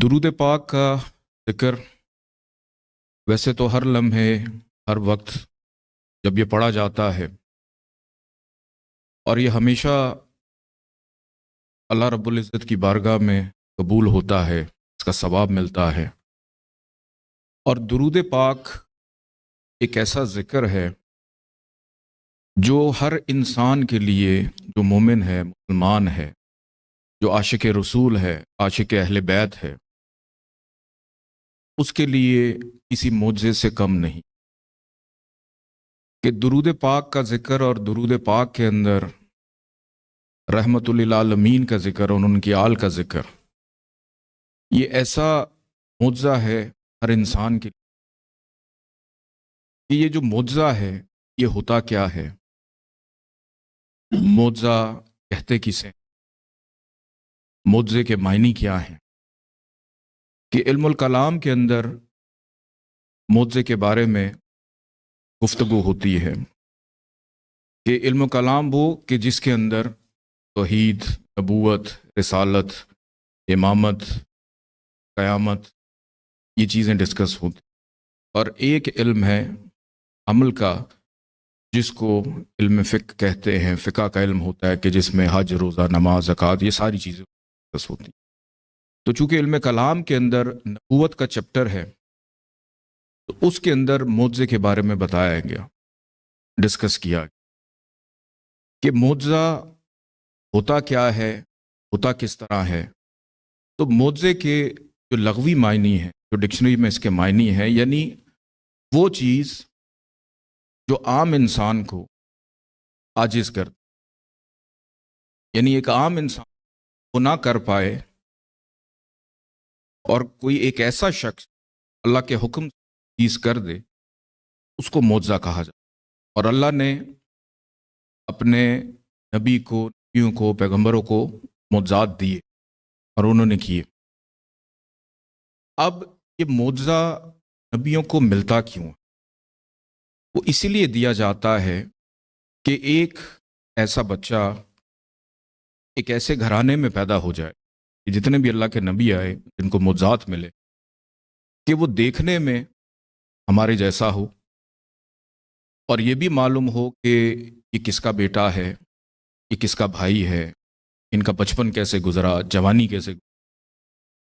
درود پاک کا ذکر ویسے تو ہر لمحے ہر وقت جب یہ پڑھا جاتا ہے اور یہ ہمیشہ اللہ رب العزت کی بارگاہ میں قبول ہوتا ہے، اس کا ثواب ملتا ہے۔ اور درود پاک ایک ایسا ذکر ہے جو ہر انسان کے لیے، جو مومن ہے، مسلمان ہے، جو عاشق رسول ہے، عاشق اہل بیت ہے، اس کے لیے کسی معجزے سے کم نہیں کہ درود پاک کا ذکر اور درود پاک کے اندر رحمت للعالمین کا ذکر اور ان کی آل کا ذکر، یہ ایسا معجزہ ہے ہر انسان کے لیے کہ یہ جو معجزہ ہے یہ ہوتا کیا ہے، معجزہ کہتے کسے، معجزے کے معنی کیا ہیں، کہ علم الکلام کے اندر معجزے کے بارے میں گفتگو ہوتی ہے کہ علم کلام وہ کہ جس کے اندر توحید، نبوت، رسالت، امامت، قیامت، یہ چیزیں ڈسکس ہوتی، اور ایک علم ہے عمل کا جس کو علم فقہ کہتے ہیں۔ فقہ کا علم ہوتا ہے کہ جس میں حج، روزہ، نماز، زکوٰۃ، یہ ساری چیزیں ڈسکس ہوتی۔ تو چونکہ علم کلام کے اندر نبوت کا چیپٹر ہے تو اس کے اندر معجزے کے بارے میں بتایا گیا، ڈسکس کیا گیا کہ معجزہ ہوتا کیا ہے، ہوتا کس طرح ہے۔ تو معجزے کے جو لغوی معنی ہیں، جو ڈکشنری میں اس کے معنی ہیں، یعنی وہ چیز جو عام انسان کو عاجز کر، یعنی ایک عام انسان وہ نہ کر پائے، اور کوئی ایک ایسا شخص اللہ کے حکم چیز کر دے، اس کو معجزہ کہا جاتا۔ اور اللہ نے اپنے نبی کو، نبیوں کو، پیغمبروں کو معجزات دیے اور انہوں نے کیے۔ اب یہ معجزہ نبیوں کو ملتا کیوں ہے؟ وہ اسی لیے دیا جاتا ہے کہ ایک ایسا بچہ ایک ایسے گھرانے میں پیدا ہو جائے کہ جتنے بھی اللہ کے نبی آئے جن کو معجزات ملے، کہ وہ دیکھنے میں ہمارے جیسا ہو، اور یہ بھی معلوم ہو کہ یہ کس کا بیٹا ہے، یہ کس کا بھائی ہے، ان کا بچپن کیسے گزرا، جوانی کیسے گزرا۔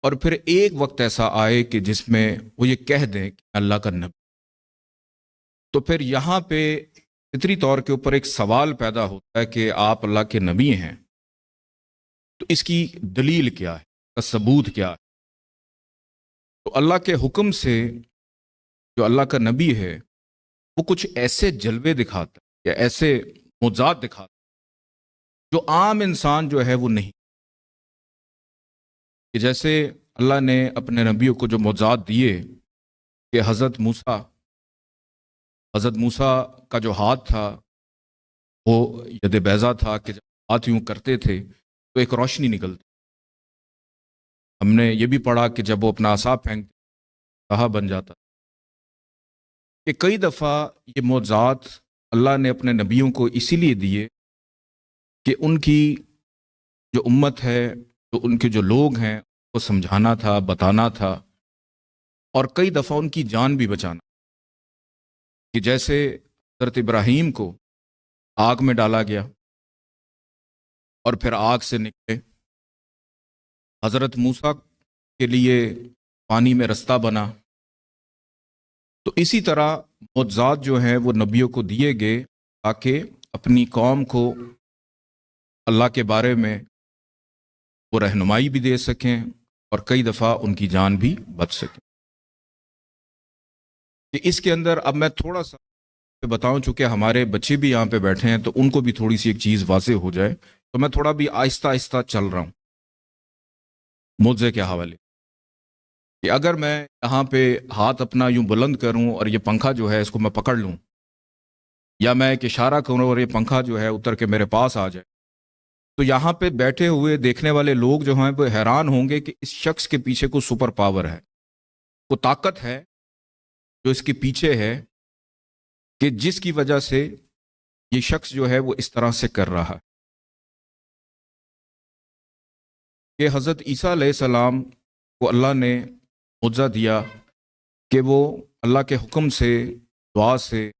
اور پھر ایک وقت ایسا آئے کہ جس میں وہ یہ کہہ دیں کہ اللہ کا نبی۔ تو پھر یہاں پہ فطری طور کے اوپر ایک سوال پیدا ہوتا ہے کہ آپ اللہ کے نبی ہیں تو اس کی دلیل کیا ہے، اس کا ثبوت کیا ہے؟ تو اللہ کے حکم سے جو اللہ کا نبی ہے وہ کچھ ایسے جلوے دکھاتا ہے یا ایسے معجزات دکھاتا ہے جو عام انسان جو ہے وہ نہیں، کہ جیسے اللہ نے اپنے نبیوں کو جو معجزات دیے کہ حضرت موسیٰ کا جو ہاتھ تھا وہ ید بیضا تھا، کہ جب ہاتھ یوں کرتے تھے تو ایک روشنی نکلتی۔ ہم نے یہ بھی پڑھا کہ جب وہ اپنا عصا پھینکتے کہا بن جاتا۔ کہ کئی دفعہ یہ معجزات اللہ نے اپنے نبیوں کو اسی لیے دیے کہ ان کی جو امت ہے، جو ان کے جو لوگ ہیں، کو سمجھانا تھا، بتانا تھا، اور کئی دفعہ ان کی جان بھی بچانا۔ کہ جیسے حضرت ابراہیم کو آگ میں ڈالا گیا اور پھر آگ سے نکلے، حضرت موسیٰ کے لیے پانی میں رستہ بنا، تو اسی طرح معجزات جو ہیں وہ نبیوں کو دیے گئے تاکہ اپنی قوم کو اللہ کے بارے میں وہ رہنمائی بھی دے سکیں اور کئی دفعہ ان کی جان بھی بچ سکیں۔ کہ اس کے اندر اب میں تھوڑا سا بتاؤں، چونکہ ہمارے بچے بھی یہاں پہ بیٹھے ہیں تو ان کو بھی تھوڑی سی ایک چیز واضح ہو جائے، تو میں تھوڑا بھی آہستہ آہستہ چل رہا ہوں معجزے کے حوالے۔ کہ اگر میں یہاں پہ ہاتھ اپنا یوں بلند کروں اور یہ پنکھا جو ہے اس کو میں پکڑ لوں، یا میں ایک اشارہ کروں اور یہ پنکھا جو ہے اتر کے میرے پاس آ جائے، تو یہاں پہ بیٹھے ہوئے دیکھنے والے لوگ جو ہیں وہ حیران ہوں گے کہ اس شخص کے پیچھے کوئی سپر پاور ہے، کوئی طاقت ہے جو اس کے پیچھے ہے، کہ جس کی وجہ سے یہ شخص جو ہے وہ اس طرح سے کر رہا ہے۔ کہ حضرت عیسیٰ علیہ السلام کو اللہ نے معجزہ دیا کہ وہ اللہ کے حکم سے، دعا سے،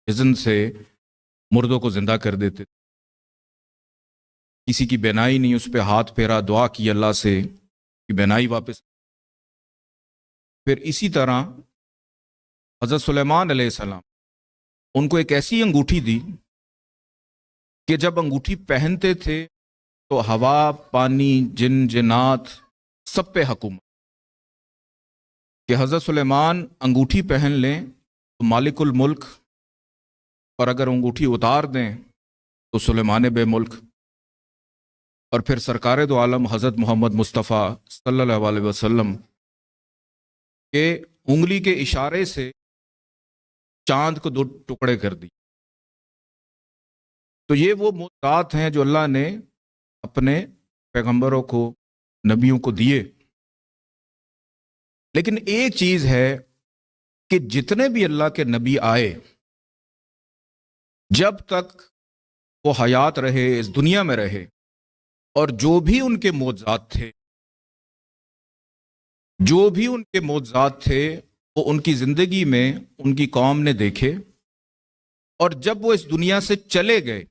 اذن سے مردوں کو زندہ کر دیتے تھے۔ کسی کی بینائی نہیں، اس پہ ہاتھ پھیرا، دعا کی اللہ سے کہ بینائی واپس۔ پھر اسی طرح حضرت سلیمان علیہ السلام، ان کو ایک ایسی انگوٹھی دی کہ جب انگوٹھی پہنتے تھے تو ہوا، پانی، جن جنات سب پہ حکومت، کہ حضرت سلیمان انگوٹھی پہن لیں تو مالک الملک، اور اگر انگوٹھی اتار دیں تو سلیمان بے ملک۔ اور پھر سرکار دو عالم حضرت محمد مصطفیٰ صلی اللہ علیہ وسلم کے انگلی کے اشارے سے چاند کو 2 ٹکڑے کر دی۔ تو یہ وہ معجزات ہیں جو اللہ نے اپنے پیغمبروں کو، نبیوں کو دیے۔ لیکن ایک چیز ہے کہ جتنے بھی اللہ کے نبی آئے، جب تک وہ حیات رہے، اس دنیا میں رہے، اور جو بھی ان کے معجزات تھے، جو بھی ان کے معجزات تھے، وہ ان کی زندگی میں ان کی قوم نے دیکھے، اور جب وہ اس دنیا سے چلے گئے،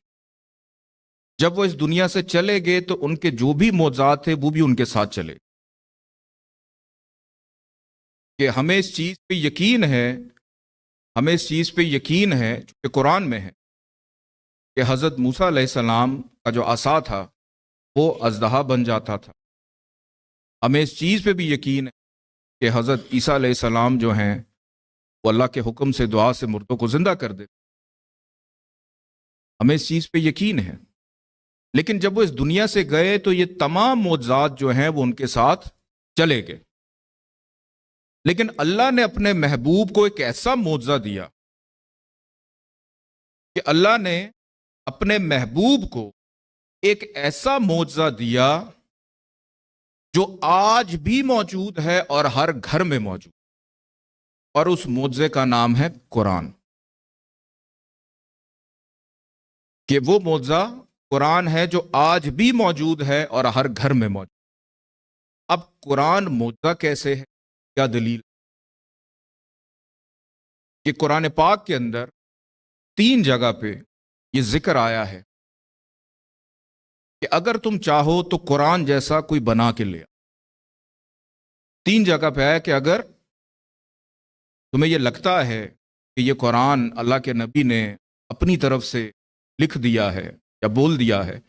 تو ان کے جو بھی معجزات تھے وہ بھی ان کے ساتھ چلے۔ کہ ہمیں اس چیز پہ یقین ہے کہ قرآن میں ہے کہ حضرت موسیٰ علیہ السلام کا جو عصا تھا وہ اژدہا بن جاتا تھا۔ ہمیں اس چیز پہ بھی یقین ہے کہ حضرت عیسیٰ علیہ السلام جو ہیں وہ اللہ کے حکم سے، دعا سے مردوں کو زندہ کر دیتے۔ ہمیں اس چیز پہ یقین ہے۔ لیکن جب وہ اس دنیا سے گئے تو یہ تمام معجزات جو ہیں وہ ان کے ساتھ چلے گئے۔ لیکن اللہ نے اپنے محبوب کو ایک ایسا معجزہ دیا کہ اللہ نے اپنے محبوب کو ایک ایسا معجزہ دیا جو آج بھی موجود ہے اور ہر گھر میں موجود، اور اس معجزے کا نام ہے قرآن۔ کہ وہ معجزہ قرآن ہے جو آج بھی موجود ہے اور ہر گھر میں موجود۔ اب قرآن معجزہ کیسے ہے؟ کیا دلیل؟ کہ قرآن پاک کے اندر 3 جگہ پہ یہ ذکر آیا ہے کہ اگر تم چاہو تو قرآن جیسا کوئی بنا کے لے۔ 3 جگہ پہ ہے کہ اگر تمہیں یہ لگتا ہے کہ یہ قرآن اللہ کے نبی نے اپنی طرف سے لکھ دیا ہے یا بول دیا ہے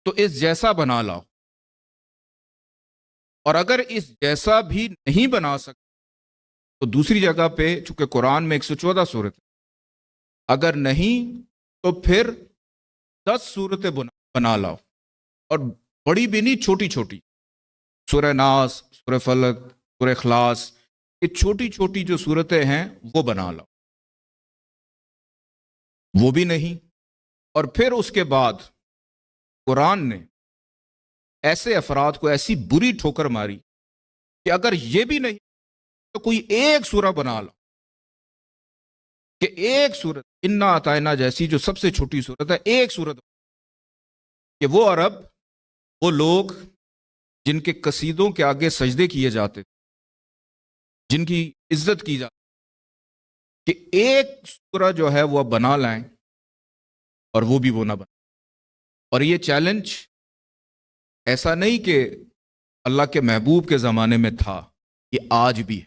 تو اس جیسا بنا لاؤ، اور اگر اس جیسا بھی نہیں بنا سکتے تو دوسری جگہ پہ، چونکہ قرآن میں 114 سورت ہے، اگر نہیں تو پھر 10 سورتیں بنا لاؤ، اور بڑی بھی نہیں، چھوٹی چھوٹی، سورہ ناس، سورہ فلق، سورہ اخلاص، یہ چھوٹی چھوٹی جو سورتیں ہیں وہ بنا لاؤ۔ وہ بھی نہیں، اور پھر اس کے بعد قرآن نے ایسے افراد کو ایسی بری ٹھوکر ماری کہ اگر یہ بھی نہیں تو کوئی ایک سورہ بنا لاؤ، کہ ایک سورت انا اعطینا جیسی جو سب سے چھوٹی سورت ہے، ایک سورت، کہ وہ عرب، وہ لوگ جن کے قصیدوں کے آگے سجدے کیے جاتے، جن کی عزت کی جاتی، کہ ایک سورہ جو ہے وہ بنا لائیں، اور وہ بھی وہ نہ بنا۔ اور یہ چیلنج ایسا نہیں کہ اللہ کے محبوب کے زمانے میں تھا، یہ آج بھی ہے،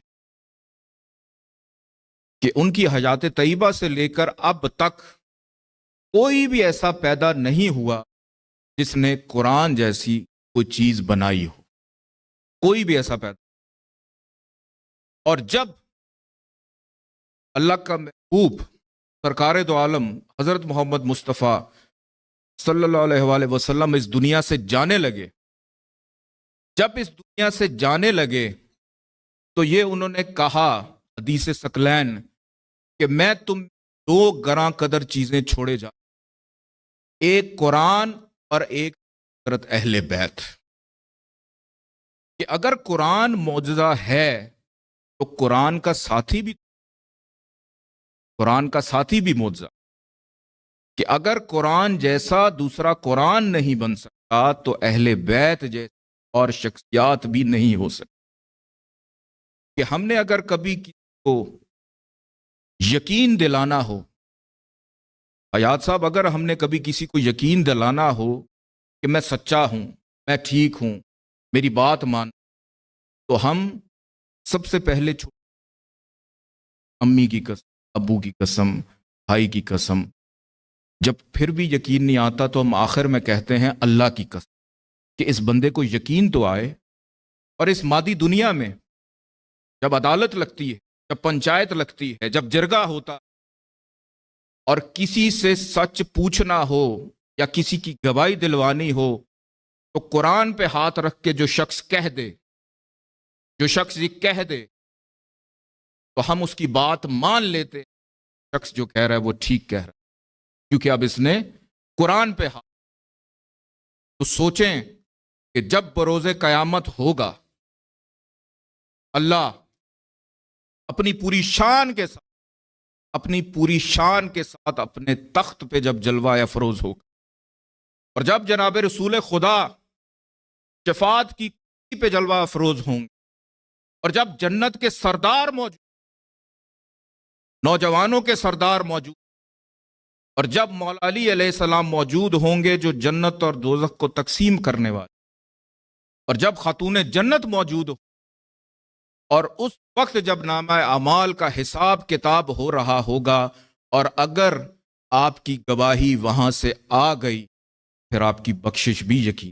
کہ ان کی حیات طیبہ سے لے کر اب تک کوئی بھی ایسا پیدا نہیں ہوا جس نے قرآن جیسی کوئی چیز بنائی ہو، کوئی بھی ایسا پیدا۔ اور جب اللہ کا محبوب سرکار دو عالم حضرت محمد مصطفیٰ صلی اللہ علیہ وآلہ وسلم اس دنیا سے جانے لگے، جب اس دنیا سے جانے لگے تو یہ انہوں نے کہا حدیث ثقلین کہ میں تم 2 گراں قدر چیزیں چھوڑے جا، ایک قرآن اور ایک حضرت اہل بیت۔ کہ اگر قرآن معجزہ ہے تو قرآن کا ساتھی بھی معجزہ، کہ اگر قرآن جیسا دوسرا قرآن نہیں بن سکتا تو اہل بیت جیسے اور شخصیات بھی نہیں ہو سکتی۔ کہ ہم نے اگر کبھی کسی کو یقین دلانا ہو، حیات صاحب، اگر ہم نے کبھی کسی کو یقین دلانا ہو کہ میں سچا ہوں، میں ٹھیک ہوں، میری بات مان، تو ہم سب سے پہلے امی کی قسم، ابو کی قسم، بھائی کی قسم، جب پھر بھی یقین نہیں آتا تو ہم آخر میں کہتے ہیں اللہ کی قسم، کہ اس بندے کو یقین تو آئے۔ اور اس مادی دنیا میں جب عدالت لگتی ہے، جب پنچایت لگتی ہے، جب جرگہ ہوتا اور کسی سے سچ پوچھنا ہو یا کسی کی گواہی دلوانی ہو، تو قرآن پہ ہاتھ رکھ کے جو شخص کہہ دے، جو شخص یہ کہہ دے، تو ہم اس کی بات مان لیتے، شخص جو کہہ رہا ہے وہ ٹھیک کہہ رہا ہے، کیونکہ اب اس نے قرآن پہ ہاتھ۔ تو سوچیں کہ جب بروز قیامت ہوگا، اللہ اپنی پوری شان کے ساتھ، اپنی پوری شان کے ساتھ اپنے تخت پہ جب جلوہ افروز ہوگا، اور جب جناب رسول خدا شفاعت کی کرسی پہ جلوہ افروز ہوں گے، اور جب جنت کے سردار موجود، نوجوانوں کے سردار موجود، اور جب مولا علی علیہ السلام موجود ہوں گے جو جنت اور دوزخ کو تقسیم کرنے والے، اور جب خاتون جنت موجود ہو، اور اس وقت جب نامہ اعمال کا حساب کتاب ہو رہا ہوگا، اور اگر آپ کی گواہی وہاں سے آ گئی، پھر آپ کی بخشش بھی یقین